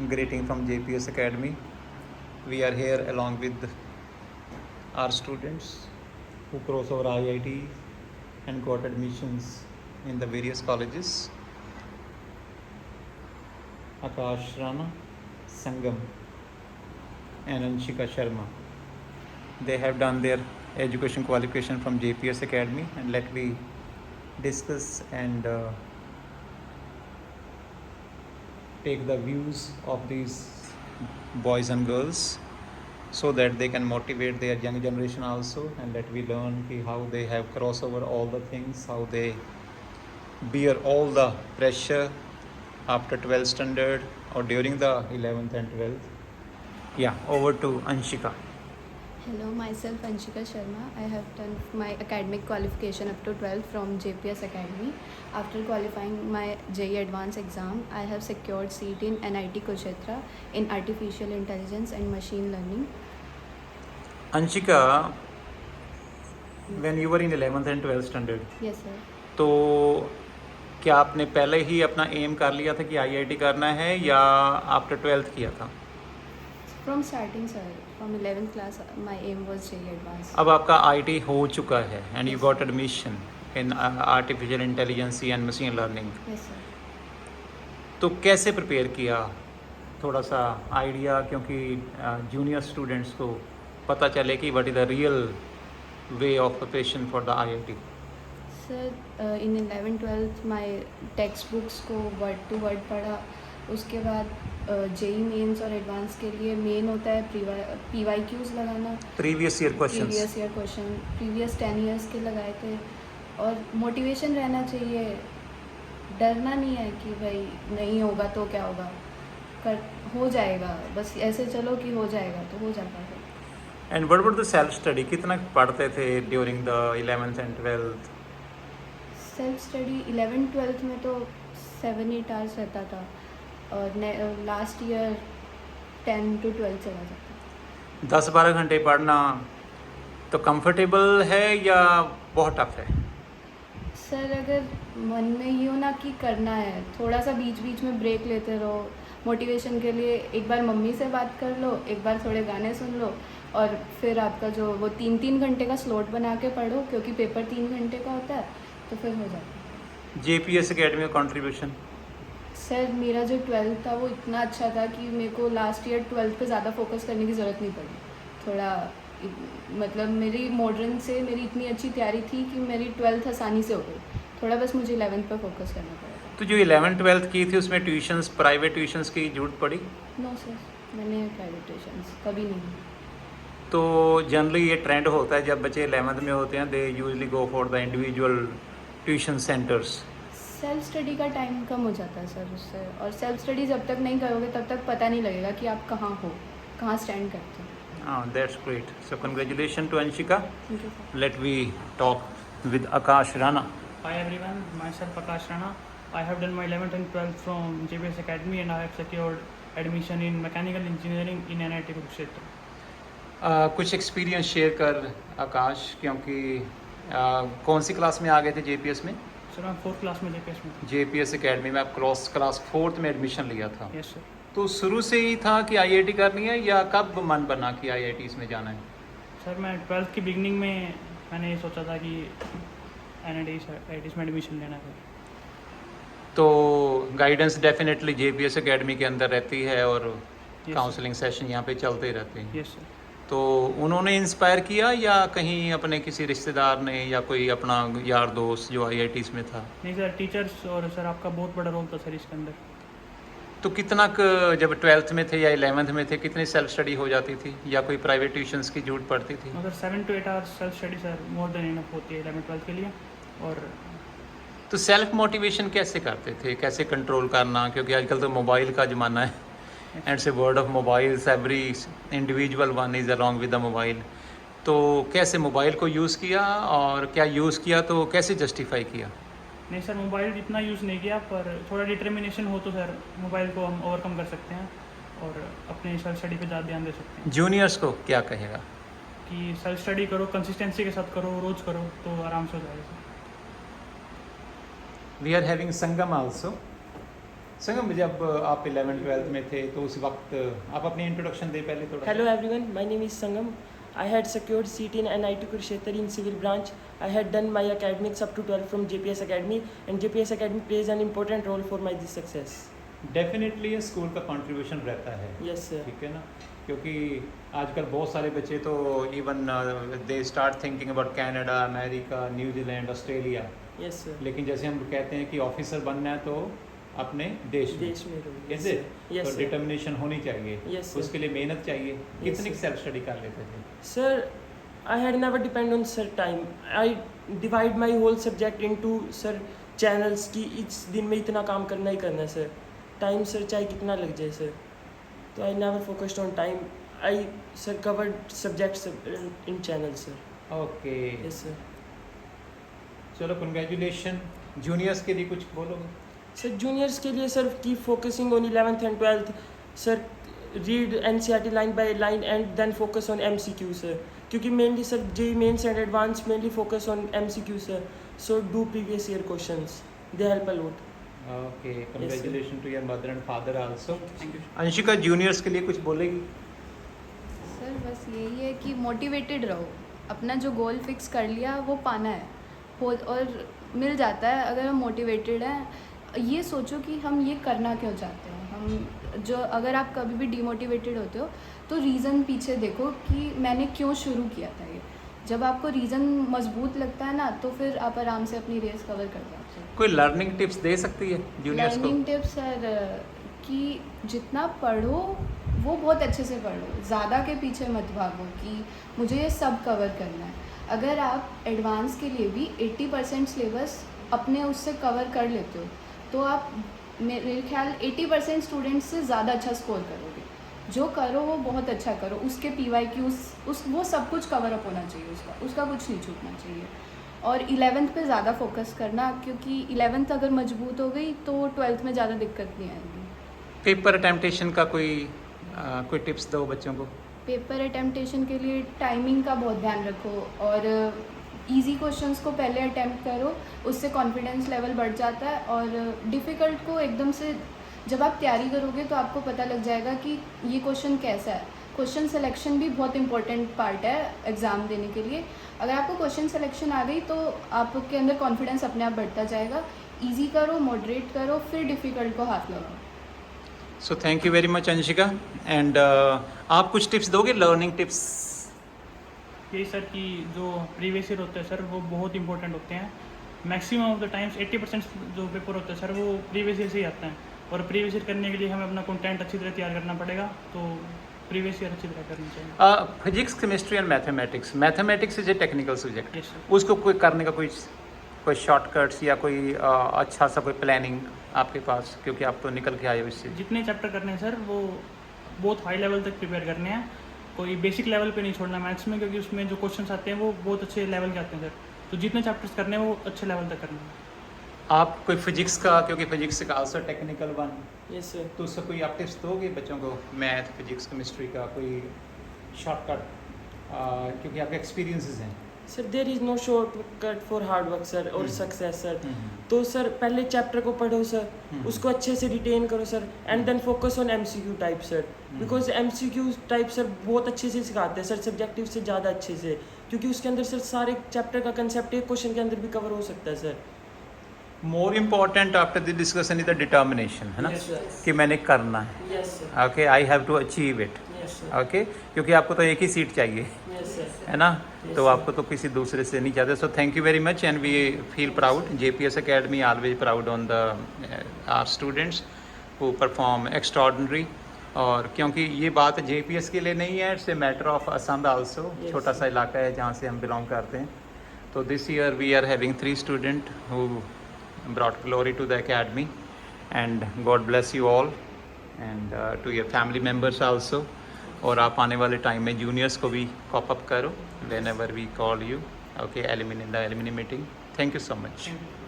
greeting from JPS Academy. We are here along with our students who cross over IIT and got admissions in the various colleges. Akash Rana, Sangam and Anshika Sharma. They have done their education qualification from JPS Academy, and let me discuss and take the views of these boys and girls so that they can motivate their young generation also, and let we learn how they have crossed over all the things, how they bear all the pressure after 12th standard or during the 11th and 12th. Yeah, over to Anshika. Hello, myself Anshika Sharma. I have done my academic qualification up to 12th from JPS Academy. After qualifying my JEE Advanced exam, I have secured seat in NIT Kurukshetra in Artificial Intelligence and Machine Learning. Anshika, when you were in 11th and 12th standard, Yes, sir. तो क्या आपने पहले ही अपना M कर लिया था कि IIT करना है या आफ्टर 12th किया था? From starting, sir, from 11th class, my aim was JEE Advanced. अब आपका आईटी हो चुका है and you got admission in artificial intelligence and machine learning. Yes, sir. तो कैसे प्रिपेयर किया, थोड़ा सा आइडिया, क्योंकि जूनियर स्टूडेंट्स को पता चले कि what is the real way of preparation for the IIT. Sir, in 11th-12th my textbooks को word to word पढ़ा. उसके बाद JEE मेंस और एडवांस के लिए मेन होता है PYQs लगाना, previous year questions. Previous year question, previous 10 years के लगाए थे. और मोटिवेशन रहना चाहिए, डरना नहीं है कि भाई नहीं होगा तो क्या होगा, हो जाएगा, बस ऐसे चलो कि हो जाएगा तो हो जाता है. And what about the self study, कितना पढ़ते थे during the 11th and 12th? Self study 11th-12th में तो 7-8 आवर्स रहता था और लास्ट ईयर 10 to 12 चला जाता. 10-12 घंटे पढ़ना तो कंफर्टेबल है या बहुत टफ है? सर, अगर मन में ये हो ना कि करना है, थोड़ा सा बीच बीच में ब्रेक लेते रहो. मोटिवेशन के लिए एक बार मम्मी से बात कर लो, एक बार थोड़े गाने सुन लो, और फिर आपका जो वो 3-3 घंटे का स्लॉट बना के पढ़ो, क्योंकि पेपर 3 घंटे का होता है, तो फिर हो जाता है. JPS Academy का कंट्रीब्यूशन? सर, मेरा जो 12th था वो इतना अच्छा था कि मेरे को लास्ट ईयर 12th पे ज़्यादा फोकस करने की ज़रूरत नहीं पड़ी. थोड़ा मतलब मेरी मॉडर्न से मेरी इतनी अच्छी तैयारी थी कि मेरी 12th आसानी से हो गई. थोड़ा बस मुझे 11th पे फोकस करना पड़ा. तो जो 11th-12th की थी उसमें ट्यूशन्स, प्राइवेट ट्यूशन्स की जरूरत पड़ी? नो सर, मैंने प्राइवेट ट्यूशन्स कभी नहीं. तो जनरली ये ट्रेंड होता है जब बच्चे 11th में होते हैं, they usually go for the individual tuition centres. Self study का टाइम कम हो जाता है सर उससे, और सेल्फ स्टडी जब तक नहीं करोगे तब तक पता नहीं लगेगा कि आप कहाँ हो, कहाँ स्टैंड करते हो. That's great. So congratulations to Anshika. Thank you sir. Let we talk with Akash Rana. Hi everyone, myself Akash Rana. I have done my 11th and 12th from JPS Academy and I have secured admission in Mechanical Engineering in NIT Kurukshetra. कुछ experience share कर आकाश, क्योंकि कौन सी class में आ गए थे JPS में? Sir, मैं 4th class में JPS में था. JPS Academy में आप क्लास 4th में एडमिशन लिया था. Yes sir. तो शुरू से ही था कि आईआईटी करनी है या कब मन बना कि आईआईटी इसमें जाना है? सर, मैं 12th की बिगनिंग में मैंने ये सोचा था कि NIT में एडमिशन लेना है. तो गाइडेंस डेफिनेटली JPS Academy के अंदर रहती है और Yes, काउंसलिंग सेशन यहाँ पे चलते रहते हैं. Yes sir. तो उन्होंने इंस्पायर किया या कहीं अपने किसी रिश्तेदार ने या कोई अपना यार दोस्त जो आईआईटीज़ में था? नहीं सर, टीचर्स और सर आपका बहुत बड़ा रोल था सर इसके अंदर. तो कितना जब 12th में थे या 11th में थे, कितनी सेल्फ स्टडी हो जाती थी या कोई प्राइवेट ट्यूशन्स की जरूरत पड़ती थी? मगर 7 to 8 hours self study sir more than enough होती है 11th-12th के लिए. और तो सेल्फ मोटिवेशन कैसे करते थे, कैसे कंट्रोल करना, क्योंकि आजकल तो मोबाइल का ज़माना है एंड से word of mobiles, every individual one is along with the mobile. तो कैसे मोबाइल को यूज़ किया, और क्या यूज़ किया तो कैसे जस्टिफाई किया? नहीं सर, मोबाइल इतना यूज़ नहीं किया, पर थोड़ा डिटर्मिनेशन हो तो सर मोबाइल को हम ओवरकम कर सकते हैं और अपने सेल्फ स्टडी पे ज़्यादा ध्यान दे सकते हैं. जूनियर्स को क्या कहेगा? कि सेल्फ स्टडी करो, कंसिस्टेंसी के साथ करो, रोज़ करो तो आराम से हो जाएगा. We are having Sangam also. संगम, जब आप 11th-12th में थे तो उस वक्त आप अपनी इंट्रोडक्शन दे पहले थोड़ा। Hello everyone, my name is Sangam. I had secured seat in NIT Kurukshetra in civil branch. I had done my academics up to 12 from JPS Academy, and JPS Academy plays an important role for my this success. Definitely ये school का contribution रहता है। Yes sir. ठीक है ना, क्योंकि आजकल बहुत सारे बच्चे तो even they start thinking about Canada, America, New Zealand, Australia, Yes sir. लेकिन जैसे हम कहते हैं कि ऑफिसर बनना है तो अपने देश में। देश में रहो। Is it? Yes तो sir. डिटर्मिनेशन होनी चाहिए। Yes sir. उसके लिए मेहनत चाहिए। कितनी sir. सेल्फ स्टडी कर लेते थे? Sir, I had never depend on sir time. I divide my whole subject into sir channels कि इस दिन में इतना काम करना ही करना है sir. Time sir चाहे कितना लग जाए sir. तो I never focused on time. I sir covered subjects in channels sir. Okay, Yes sir. चलो कंग्रेचुलेशन। जूनियर्स के लिए कुछ बोलोगे? सर जूनियर्स के लिए सर की focusing on 11th and 12th sir, read NCERT line by line and then focus on MCQ sir, क्योंकि mainly sir JEE mains and advance mainly focus on MCQ sir, so do previous year questions, they help a lot. Okay, congratulation to your mother and father also. Thank you. Anshika, juniors के लिए कुछ बोलेगी? Sir बस यही है कि motivated रहो, अपना जो गोल फिक्स कर लिया वो पाना है हो, और मिल जाता है अगर हम मोटिवेटेड हैं। ये सोचो कि हम ये करना क्यों चाहते हैं। हम जो, अगर आप कभी भी डिमोटिवेटेड होते हो तो रीज़न पीछे देखो कि मैंने क्यों शुरू किया था ये। जब आपको रीज़न मजबूत लगता है ना तो फिर आप आराम से अपनी रेस कवर कर पाते हो। कोई लर्निंग टिप्स दे सकती है जूनियर्स को? लर्निंग टिप्स सर कि जितना पढ़ो वो बहुत अच्छे से पढ़ो, ज़्यादा के पीछे मत भागो कि मुझे ये सब कवर करना है। अगर आप एडवांस के लिए भी 80% सिलेबस अपने उससे कवर कर लेते हो तो आप, मेरे ख्याल 80% स्टूडेंट्स से ज़्यादा अच्छा स्कोर करोगे। जो करो वो बहुत अच्छा करो, उसके PYQs वो सब कुछ कवर अप होना चाहिए, उसका कुछ नहीं छूटना चाहिए। और 11th पे ज़्यादा फोकस करना, क्योंकि 11th अगर मजबूत हो गई तो 12th में ज़्यादा दिक्कत नहीं आएगी। पेपर अटेम्पटेशन का कोई टिप्स दो बच्चों को? पेपर अटेम्पटेशन के लिए टाइमिंग का बहुत ध्यान रखो और इजी क्वेश्चंस को पहले अटेम्प्ट करो, उससे कॉन्फिडेंस लेवल बढ़ जाता है। और डिफ़िकल्ट को एकदम से जब आप तैयारी करोगे तो आपको पता लग जाएगा कि ये क्वेश्चन कैसा है। क्वेश्चन सिलेक्शन भी बहुत इंपॉर्टेंट पार्ट है एग्ज़ाम देने के लिए। अगर आपको क्वेश्चन सिलेक्शन आ गई तो आपके अंदर कॉन्फिडेंस अपने आप बढ़ता जाएगा। ईजी करो, मॉडरेट करो, फिर डिफ़िकल्ट को हाथ लगाओ। सो thank you very much Anshika. And आप कुछ टिप्स दोगे, लर्निंग टिप्स? यही सर कि जो प्रीवियस ईयर होते हैं सर वो बहुत इंपॉर्टेंट होते हैं। मैक्सिमम ऑफ द टाइम्स 80% जो पेपर होते हैं सर वो प्रीवियस ईयर से ही आते हैं, और प्रीवियस ईयर करने के लिए हमें अपना कंटेंट अच्छी तरह तैयार करना पड़ेगा, तो प्रीवियस ईयर अच्छी तरह करनी चाहिए। Physics, chemistry and mathematics is a technical subject. Yes sir. उसको कोई करने का कोई शॉर्टकट्स या कोई अच्छा सा कोई प्लानिंग आपके पास, क्योंकि आप तो निकल के आए हो इससे? जितने चैप्टर करने हैं सर वो बहुत हाई लेवल तक प्रिपेयर करने हैं, कोई बेसिक लेवल पे नहीं छोड़ना मैथ्स में, क्योंकि उसमें जो क्वेश्चंस आते हैं वो बहुत अच्छे लेवल के आते हैं सर। तो जितने चैप्टर्स करने हैं वो अच्छे लेवल तक करने हैं। आप कोई फिजिक्स का, क्योंकि फिजिक्स का also technical one, yes sir. तो उससे कोई आप टिप्स दोगे बच्चों को, मैथ, फिजिक्स, केमिस्ट्री का कोई शॉर्टकट, क्योंकि आपके एक्सपीरियंसेस हैं? Sir there is no shortcut for hard work sir और सक्सेस सर। तो सर पहले चैप्टर को पढ़ो सर, उसको अच्छे से रिटेन करो sir, and then focus on MCQ type sir, because MCQ type sir बहुत अच्छे से सिखाते हैं सर, सब्जेक्टिव से ज़्यादा अच्छे से, क्योंकि उसके अंदर सर सारे चैप्टर का कंसेप्ट एक क्वेश्चन के अंदर भी कवर हो सकता है sir. More important after the discussion is the determination, है ना? Yes, sir. कि मैंने करना है। Yes sir. Okay, I have to achieve it. Yes sir. Okay, क्योंकि आपको तो एक ही सीट चाहिए, यस सर। है ना? Yes, तो sir. आपको तो किसी दूसरे से नहीं चाहते। So thank you very much and we feel proud, JPS Academy always proud on the our students who perform extraordinary. और क्योंकि ये बात JPS के लिए नहीं है, it's a matter of Assam also. Yes, छोटा sir. सा इलाका है जहाँ से हम बिलोंग करते हैं। तो this year we are having 3 student who brought glory to the academy, and God bless you all and to your family members also. और आप आने वाले टाइम में जूनियर्स को भी कॉप अप करो whenever we call you, okay, in the alumni meeting. Thank you so much. Thank you.